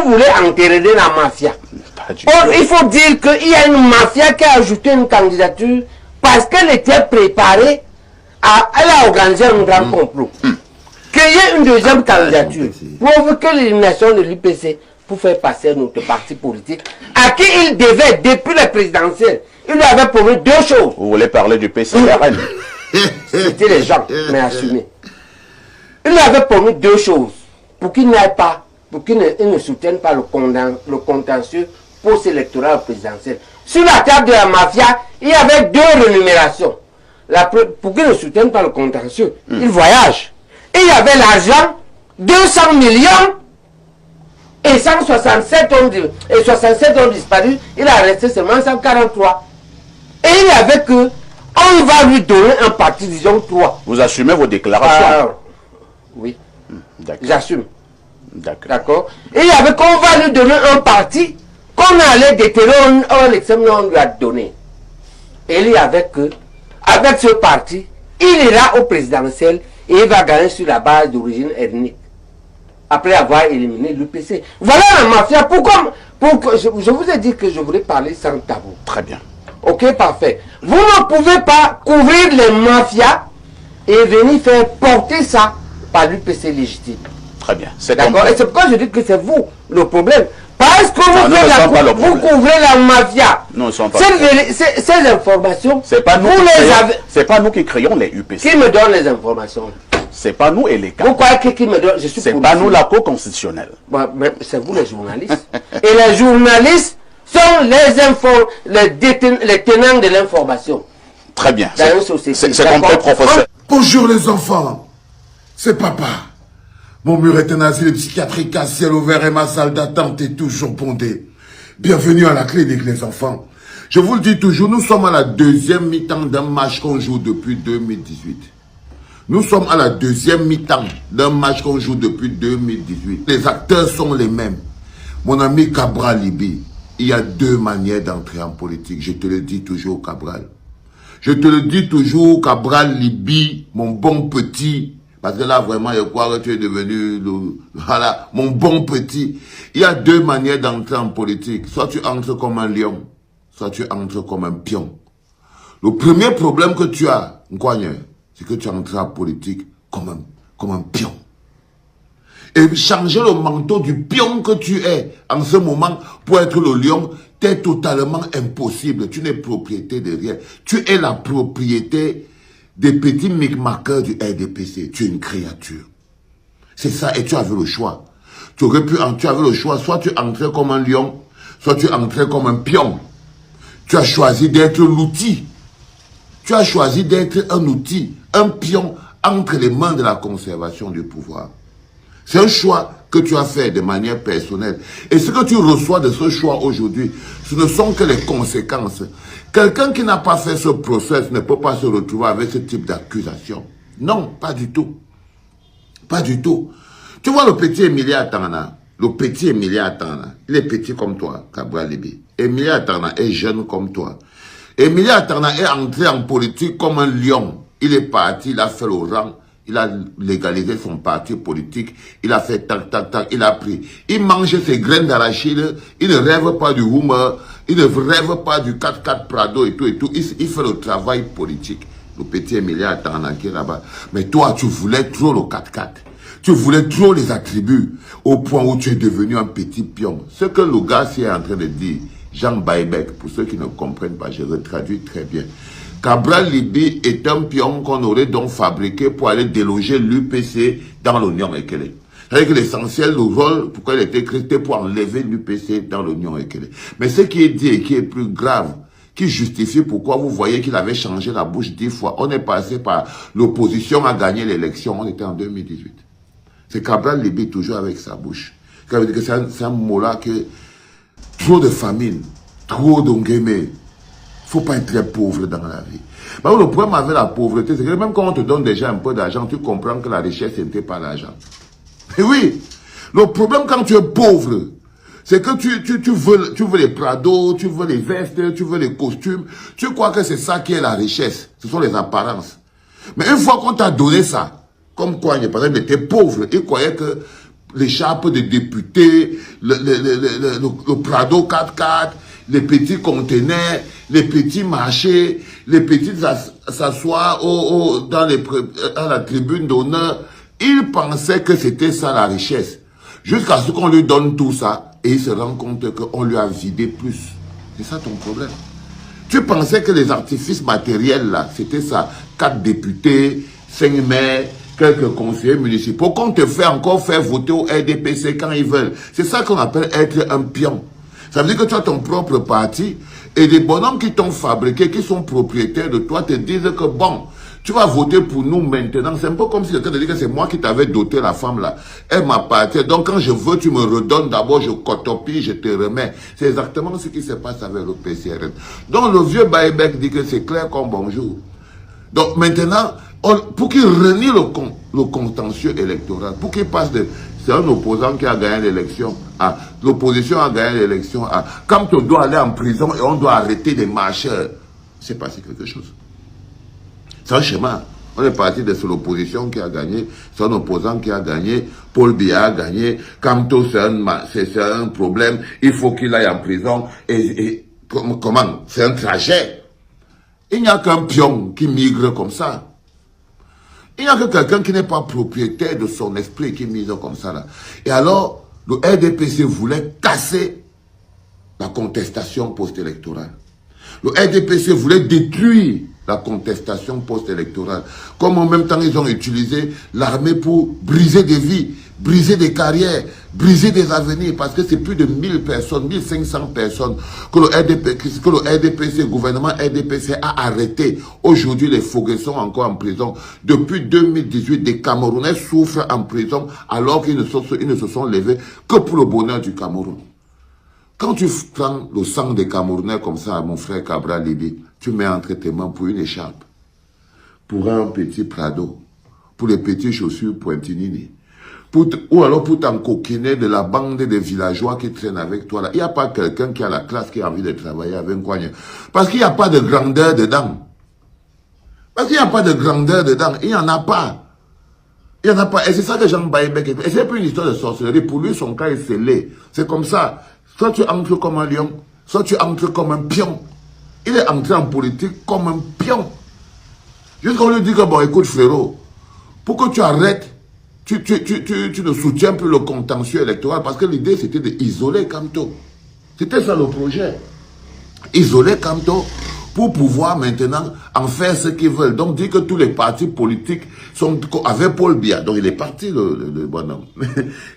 vous voulez enterrer la mafia. Or, il faut dire qu'il y a une mafia qui a ajouté une candidature parce qu'elle était préparée elle a organisé un grand complot. Créer une deuxième candidature, provoquer l'élimination de l'UPC pour faire passer notre parti politique, à qui il devait, depuis la présidentielle, il lui avait promis deux choses. Vous voulez parler du PCRN? C'était les gens, mais assumés. Il lui avait promis deux choses, pour qu'il n'aille pas, pour qu'il ne soutienne pas le contentieux post-électoral présidentiel. Sur la table de la mafia, il y avait deux rémunérations. Pour qu'il ne soutienne pas le contentieux, il voyage. Et il y avait l'argent, 200 millions, et 167 ont disparu, il a resté seulement 143. Et il y avait que, on va lui donner un parti, disons 3. Vous assumez vos déclarations? Oui, j'assume. D'accord. Et il y avait qu'on va lui donner un parti, qu'on allait déterrer, on lui a donné. Et il y avait que, avec ce parti, il ira au présidentiel et il va gagner sur la base d'origine ethnique. Après avoir éliminé l'UPC. Voilà la mafia. Pourquoi je vous ai dit que je voulais parler sans tabou. Très bien. Ok, parfait. Vous ne pouvez pas couvrir les mafias et venir faire porter ça par l'UPC légitime. Très bien. D'accord. Et c'est pourquoi je dis que c'est vous le problème. Parce que vous couvrez la mafia. Non, sont pas ces informations, c'est pas nous qui créons les UPC. Qui me donne les informations? C'est pas nous et les cas. Vous croyez qui me donne? C'est pas nous la Cour constitutionnelle. Bon, c'est vous les journalistes. Et les journalistes sont les tenants de l'information. Très bien. C'est compris, professeur. Bonjour les enfants. C'est papa. Mon mur est un asile psychiatrique à ciel ouvert et ma salle d'attente est toujours bondée. Bienvenue à la clinique les enfants. Je vous le dis toujours, nous sommes à la deuxième mi-temps d'un match qu'on joue depuis 2018. Nous sommes à la deuxième mi-temps d'un match qu'on joue depuis 2018. Les acteurs sont les mêmes. Mon ami Cabral Libi, il y a deux manières d'entrer en politique. Je te le dis toujours, Cabral. Je te le dis toujours, Cabral Libi, mon bon petit. Parce que là, vraiment, je crois que tu es devenu voilà, mon bon petit. Il y a deux manières d'entrer en politique. Soit tu entres comme un lion, soit tu entres comme un pion. Le premier problème que tu as, Nkwanyo, c'est que tu entres en politique comme un pion. Et changer le manteau du pion que tu es en ce moment pour être le lion, t'es totalement impossible. Tu n'es propriété de rien. Tu es la propriété des petits micmaqueurs du RDPC. Tu es une créature. C'est ça, et tu avais le choix. Tu avais le choix, soit tu entrais comme un lion, soit tu entrais comme un pion. Tu as choisi d'être l'outil. Tu as choisi d'être un outil, un pion entre les mains de la conservation du pouvoir. C'est un choix que tu as fait de manière personnelle. Et ce que tu reçois de ce choix aujourd'hui, ce ne sont que les conséquences. Quelqu'un qui n'a pas fait ce process ne peut pas se retrouver avec ce type d'accusation. Non, pas du tout. Pas du tout. Tu vois le petit Emilia Atana, il est petit comme toi, Cabral Libi. Emilia Atana est jeune comme toi. Emilia Atana est entré en politique comme un lion. Il est parti, il a fait le rang. Il a légalisé son parti politique, il a fait tac, tac, tac, il a pris. Il mange ses graines d'arachide, il ne rêve pas du Hummer, il ne rêve pas du 4x4 Prado et tout et tout. Il fait le travail politique. Le petit Emilia Atana qui est là-bas. Mais toi, tu voulais trop le 4x4. Tu voulais trop les attributs au point où tu es devenu un petit pion. Ce que le gars est en train de dire, Jean Baïbek, pour ceux qui ne comprennent pas, je le traduis très bien. Cabral Libi est un pion qu'on aurait donc fabriqué pour aller déloger l'UPC dans l'Union Ekele. C'est-à-dire que l'essentiel, le rôle, pourquoi il a été créé, c'était pour enlever l'UPC dans l'Union Ekele. Mais ce qui est dit et qui est plus grave, qui justifie pourquoi vous voyez qu'il avait changé la bouche 10 fois. On est passé par l'opposition à gagner l'élection, on était en 2018. C'est Cabral Libi toujours avec sa bouche. Ça veut dire que c'est un mot-là que trop de famine, trop d'ongémé. Il ne faut pas être très pauvre dans la vie. Mais le problème avec la pauvreté, c'est que même quand on te donne déjà un peu d'argent, tu comprends que la richesse n'était pas l'argent. Et oui, le problème quand tu es pauvre, c'est que tu veux les Prado, tu veux les vestes, tu veux les costumes. Tu crois que c'est ça qui est la richesse. Ce sont les apparences. Mais une fois qu'on t'a donné ça, comme quoi, par exemple, il était pauvre, il croyait que l'écharpe des députés, le Prado 4x4, les petits conteneurs, les petits marchés, les petits s'asseoir à la tribune d'honneur. Il pensait que c'était ça la richesse. Jusqu'à ce qu'on lui donne tout ça et il se rend compte qu'on lui a vidé plus. C'est ça ton problème. Tu pensais que les artifices matériels là, c'était ça. 4 députés, 5 maires, quelques conseillers municipaux, qu'on te fait encore faire voter au RDPC quand ils veulent. C'est ça qu'on appelle être un pion. Ça veut dire que tu as ton propre parti et des bonhommes qui t'ont fabriqué, qui sont propriétaires de toi, te disent que bon, tu vas voter pour nous maintenant. C'est un peu comme si quelqu'un te dit que c'est moi qui t'avais doté la femme là. Elle m'appartient. Donc quand je veux, tu me redonnes d'abord, je cotopie, je te remets. C'est exactement ce qui se passe avec le PCRN. Donc le vieux Baïbek dit que c'est clair comme bonjour. Donc maintenant, pour qu'il renie le contentieux électoral, pour qu'il passe de... C'est un opposant qui a gagné l'élection. L'opposition a gagné l'élection. Quand on doit aller en prison et on doit arrêter des marcheurs, c'est passé quelque chose. C'est un schéma. On est parti de l'opposition qui a gagné, c'est un opposant qui a gagné, Paul Biya a gagné, Kamto c'est un problème, il faut qu'il aille en prison. Comment? C'est un trajet. Il n'y a qu'un pion qui migre comme ça. Il n'y a que quelqu'un qui n'est pas propriétaire de son esprit qui migre comme ça là. Et alors, le RDPC voulait casser la contestation post-électorale. Le RDPC voulait détruire la contestation post-électorale. Comme en même temps, ils ont utilisé l'armée pour briser des vies, briser des carrières, briser des avenirs, parce que c'est plus de 1000 personnes, 1500 personnes que le RDPC, le gouvernement RDPC a arrêté. Aujourd'hui, les Foguets sont encore en prison. Depuis 2018, des Camerounais souffrent en prison alors qu'ils ne se sont levés que pour le bonheur du Cameroun. Quand tu prends le sang des Camerounais comme ça, mon frère Cabral Libi, tu mets entre tes mains pour une écharpe, pour un petit Prado, pour les petites chaussures Pointinini, ou alors pour t'encoquiner de la bande des villageois qui traînent avec toi là. Il n'y a pas quelqu'un qui a la classe qui a envie de travailler avec quoi. Parce qu'il n'y a pas de grandeur dedans. Parce qu'il n'y a pas de grandeur dedans. Il n'y en a pas. Il n'y en a pas. Et c'est ça que Jean Baïbek. Et c'est pas une histoire de sorcellerie. Pour lui, son cas est scellé. C'est comme ça. Soit tu entres comme un lion, soit tu entres comme un pion. Il est entré en politique comme un pion. Jusqu'à lui dit que bon, écoute frérot, pour que tu arrêtes, tu ne soutiens plus le contentieux électoral parce que l'idée c'était d'isoler Kamto. C'était ça le projet. Isoler Kamto pour pouvoir maintenant en faire ce qu'ils veulent. Donc dire que tous les partis politiques sont avec Paul Biya. Donc il est parti le bonhomme.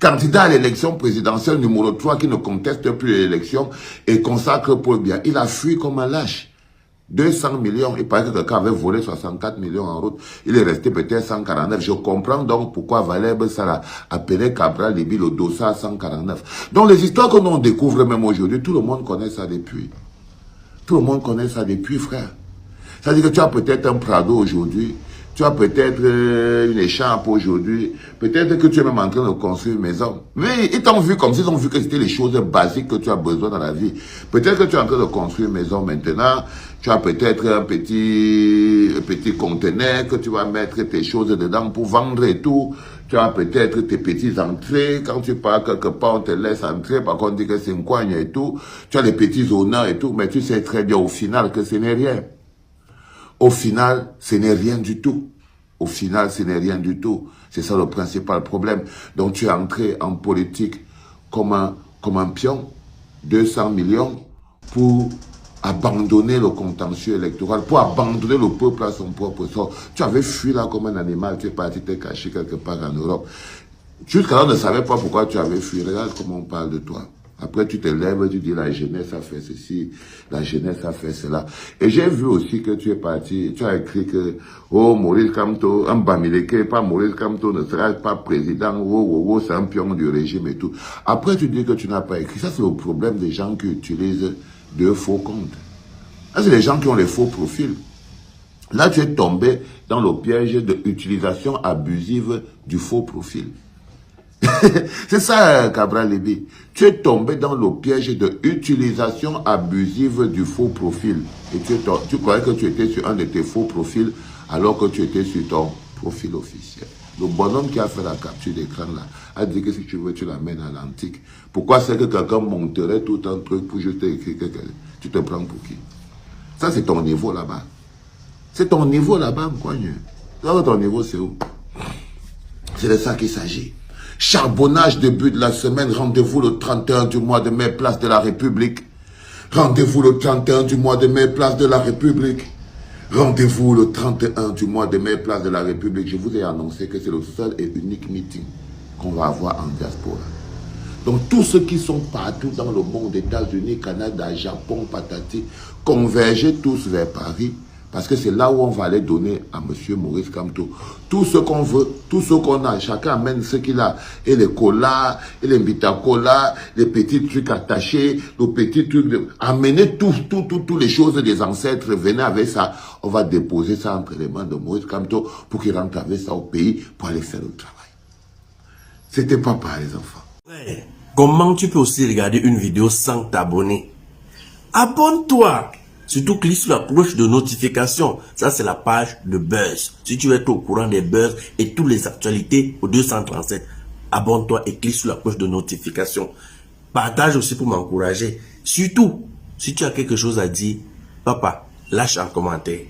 Candidat à l'élection présidentielle numéro 3 qui ne conteste plus l'élection et consacre Paul Biya. Il a fui comme un lâche. 200 millions, il paraît que quelqu'un avait volé 64 millions en route. Il est resté peut-être 149. Je comprends donc pourquoi Valère Sala appelait Cabral Libi le dossier à 149. Donc les histoires que l'on découvre même aujourd'hui, tout le monde connaît ça depuis. Tout le monde connaît ça depuis, frère. Ça veut dire que tu as peut-être un Prado aujourd'hui, tu as peut-être une écharpe aujourd'hui, peut-être que tu es même en train de construire une maison. Mais ils t'ont vu comme s'ils ont vu que c'était les choses basiques que tu as besoin dans la vie. Peut-être que tu es en train de construire une maison maintenant, tu as peut-être un petit conteneur que tu vas mettre tes choses dedans pour vendre et tout. Tu as peut-être tes petites entrées. Quand tu pars quelque part, on te laisse entrer. Par contre, on dit que c'est une coigne et tout. Tu as les petits honneurs et tout. Mais tu sais très bien au final que ce n'est rien. Au final, ce n'est rien du tout. Au final, ce n'est rien du tout. C'est ça le principal problème. Donc, tu es entré en politique comme un pion, 200 millions, pour abandonner le contentieux électoral, pour abandonner le peuple à son propre sort. Tu avais fui là comme un animal, tu es parti te cacher quelque part en Europe. Jusqu'à là, on ne savait pas pourquoi tu avais fui. Regarde comment on parle de toi. Après, tu te lèves, tu dis la jeunesse a fait ceci, la jeunesse a fait cela. Et j'ai vu aussi que tu es parti, tu as écrit que, oh, Maurice Kamto, un Bamileke, pas Maurice Kamto ne sera pas président, oh, c'est un pion du régime et tout. Après, tu dis que tu n'as pas écrit. Ça, c'est le problème des gens qui utilisent de faux comptes. Là, c'est les gens qui ont les faux profils. Là, tu es tombé dans le piège de l'utilisation abusive du faux profil. C'est ça, Cabral Libi. Tu es tombé dans le piège de l'utilisation abusive du faux profil. Et tu croyais que tu étais sur un de tes faux profils alors que tu étais sur ton profil officiel. Le bonhomme qui a fait la capture d'écran là a dit que si tu veux, tu l'amènes à l'antique. Pourquoi c'est que quelqu'un monterait tout un truc pour juste écrire que tu te prends pour qui? Ça, c'est ton niveau là-bas. C'est ton niveau là-bas, quoi. Ton niveau, c'est où? C'est de ça qu'il s'agit. Charbonnage début de la semaine. Rendez-vous le 31 du mois de mai, place de la République. Rendez-vous le 31 du mois de mai, place de la République. Rendez-vous le 31 du mois de mai, place de la République. Je vous ai annoncé que c'est le seul et unique meeting qu'on va avoir en diaspora. Donc tous ceux qui sont partout dans le monde, États-Unis, Canada, Japon, patati, convergez tous vers Paris, parce que c'est là où on va aller donner à M. Maurice Kamto tout ce qu'on veut, tout ce qu'on a. Chacun amène ce qu'il a. Et les colas, et les bitacolas, les petits trucs attachés, les petits trucs. Amenez tous les choses des ancêtres. Venez avec ça. On va déposer ça entre les mains de Maurice Kamto pour qu'il rentre avec ça au pays pour aller faire le travail. C'était papa, les enfants. Ouais. Comment tu peux aussi regarder une vidéo sans t'abonner? Abonne-toi! Surtout clique sur la cloche de notification. Ça, c'est la page de Buzz. Si tu veux être au courant des buzz et toutes les actualités au 237, abonne-toi et clique sur la cloche de notification. Partage aussi pour m'encourager. Surtout, si tu as quelque chose à dire, papa, lâche un commentaire.